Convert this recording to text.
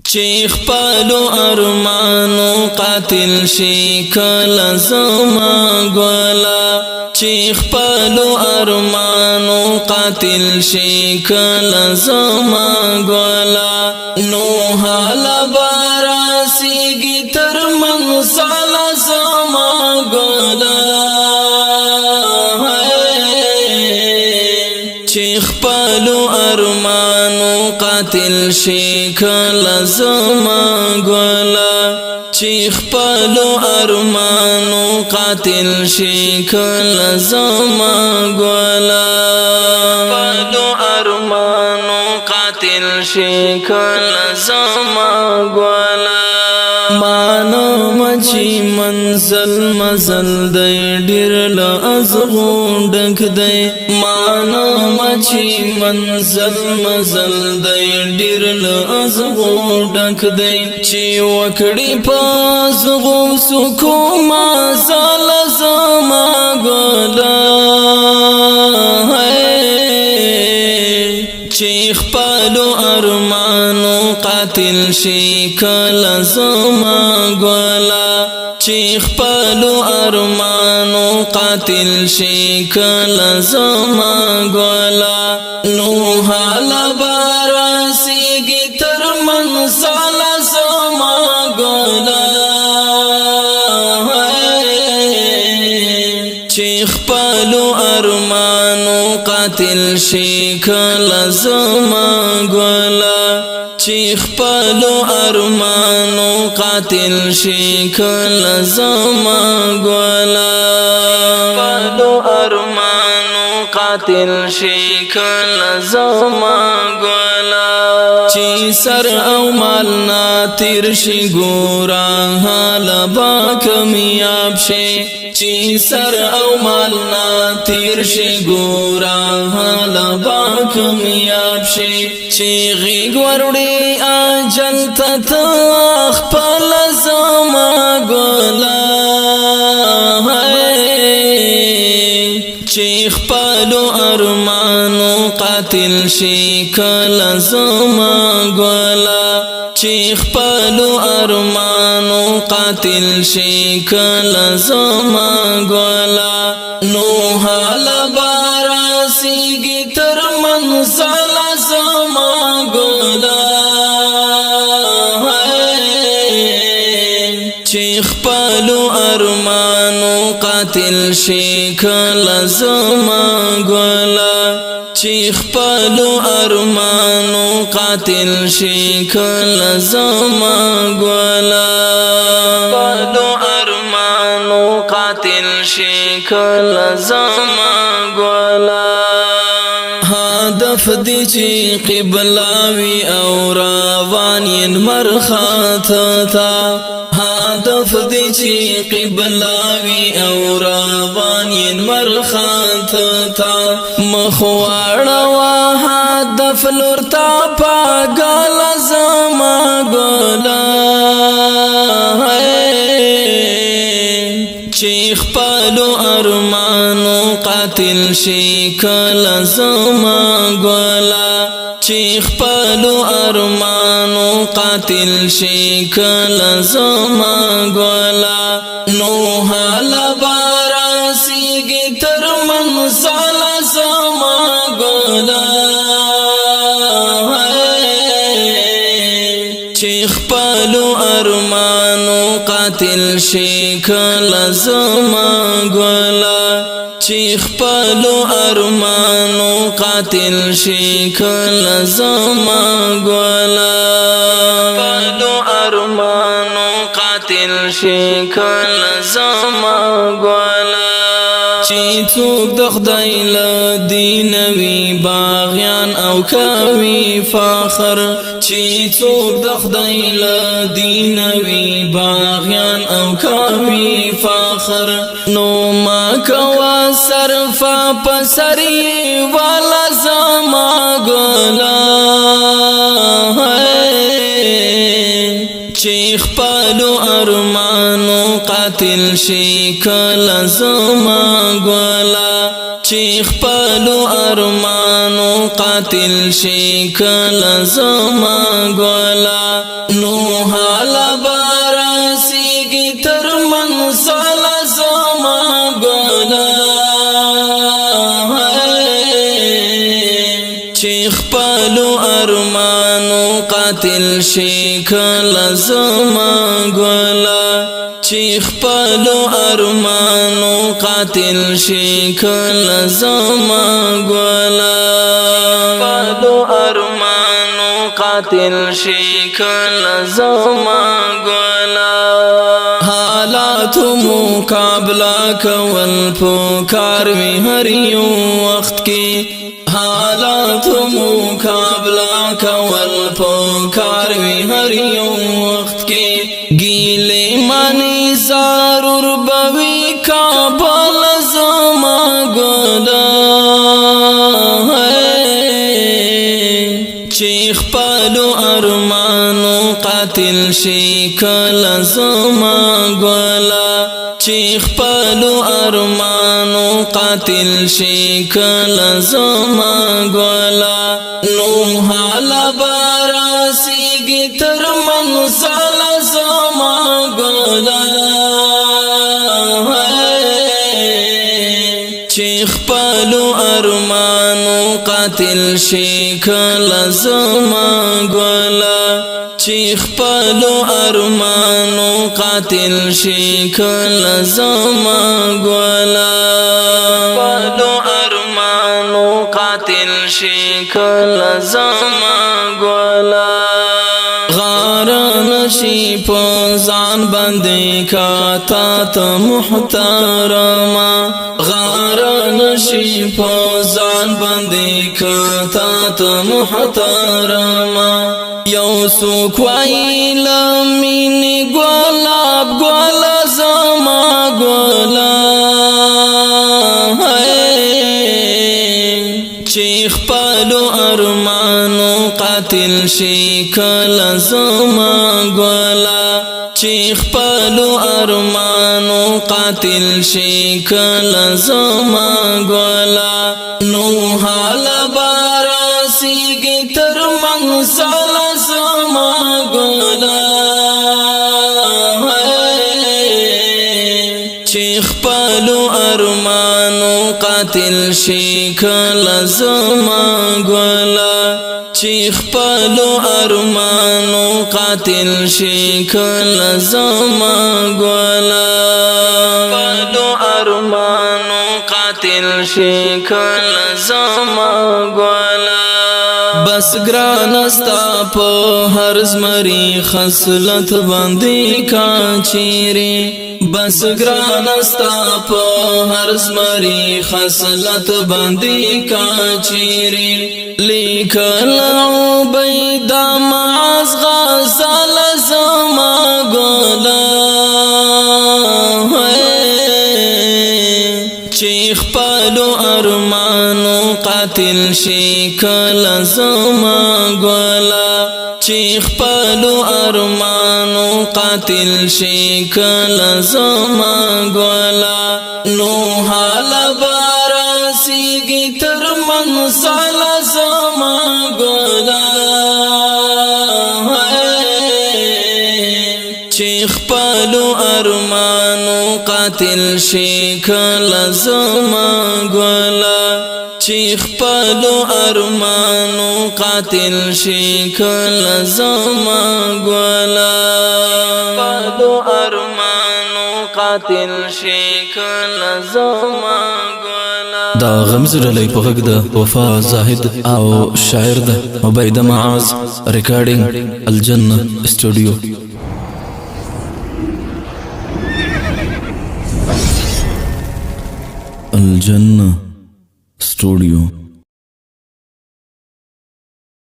چیخ پالو ارمانو قاتل شي کله زما ګولا چیخ پالو ارمانو قاتل شي کله زما ګولا نو حالا باراسیږي تر منزل زما ګولا چیخ پالو ارمانو قاتل شي کله زما ګولا چیخ پالو ارمانو قاتل شي کله زما ګولا پالو ارمانو قاتل شي کله زما ګولا مانو مچی منزل مزل دی ډیر له ازغو ډک دی مانو مچی منزل مزل دی ډیر له ازغو ډک دی چې وکړي پازغو سکو ما زال زما ګولا چیخ پالو ارمانو قاتل شي کله زما ګولا چیخ پالو ارمانو قاتل شي کله زما ګولا نو حالا باراسیږي تر منزل زما ګولا چیخ پالو ارمانو قاتل شي کله زما ګولا چیخ پالو ارمانو قاتل شي کله زما ګولا پالو ارمانو قاتل شي کله زما ګولا چې سر او مال نا تیر شي ګورا حال با کمیاب شي چې سر او مال نا تیر شي ګورا حال با کمیاب شي چې غیګ وروړي اجل ته خپل زما ګولا چې خپل ارمانو قاتل شي کله زما ګولا چې خپل ارمانو قاتل شي کله زما ګولا نو حالا باراسیږي تر منزل زما ګولا چې خپل ارمانو قاتل شي کله زما ګولا چې خپل ارمانو قاتل شي کله زما ګولا خپل ارمانو قاتل شي کله زما ګولا هدف دی چې قبلاوي او روان ین مرخات تا هدف دی چې قبلاوي او روان ین مرخات تا مخواړه وا هدف لورتا پاګل زما ګولا چې خپل ارمانو قاتل شي کله زما ګولا چې خپل ارمانو قاتل شي کله زما ګولا نو حالا باراسیږي تر منزل زما ګولا چې خپل ارمانو قاتل شي کله زما ګولا چې خپل ارمانو قاتل شي کله زما ګولا خپل ارمانو قاتل شي کله زما ګولا چې څوک د خدای له دین وی باغیان او کوي فخر چې څوک د خدای له دین وی باغیان او کوي فخر نو ما کوا صرف پسری والا زما ګولا چې خپل ارمانو قاتل شي کله زما ګولا چې خپلو ارمانو قاتل شي کله زما ګله نو حاله به رسیږي تر منزله زما ګله چې خپلو ارمانو قاتل شي کله زما ګله چې خپلو ارمانو قاتل شي کله زما ګله خپلو ارمانو قاتل شي کله زما ګله حالات مقابله کول پکار وي هر یو وخت کې حالات مقابله کول پکار وي هر یو وخت کې ګیلې مانی ضرور بوي کابل زما ګله چې خپلو ارمانو قاتل شي کله زما ګله چې خپلو ارمانو قاتل شي کله زما ګله نو حاله به رسیږي تر منزله زما ګله چې خپلو ارمانو قاتل شي کله زما ګله چې خپلو ارمانو قاتل شي کله زما ګله خپلو ارمانو قاتل شي کله زما ګله غار نشي په ځان باندې کا تا ته محترما غار نشي په ځان باندې کا تا ته محترما یو څوک وایي لمینې ګلاب ګله زما ګله چې خپلو ارمانو قاتل شي کله زما ګله چې خپلو ارمانو قاتل شي کله زما ګله نو حاله به رسیږي تر منزله زما ګله چې خپلو ارمانو قاتل شي کله زما ګله چې خپلو ارمانو قاتل شي کله زما ګله خپلو ارمانو قاتل شي کله زما ګله بس ګران استا په هر زمري خصلت باندې کا چیرې بس ګران استا په هر زمري خصلت باندې کا چیرې لیکل عبید معاذ غزل زما ګله چې خپلو ارمانو قاتل شي کله زما ګله چې خپلو ارمانو قاتل شي کله زما ګله نو حاله به رسیږي تر منزله زما ګله چې خپلو ارمانو قاتل شي کله زما ګله چې خپلو ارمانو قاتل شي کله زما ګله خپلو ارمانو قاتل شي کله زما ګله دا غمز ډلې په غږ د وفا زاهد او شاعر د عبید معاذ ریکارډینګ الجنه استودیو الجنه استودیو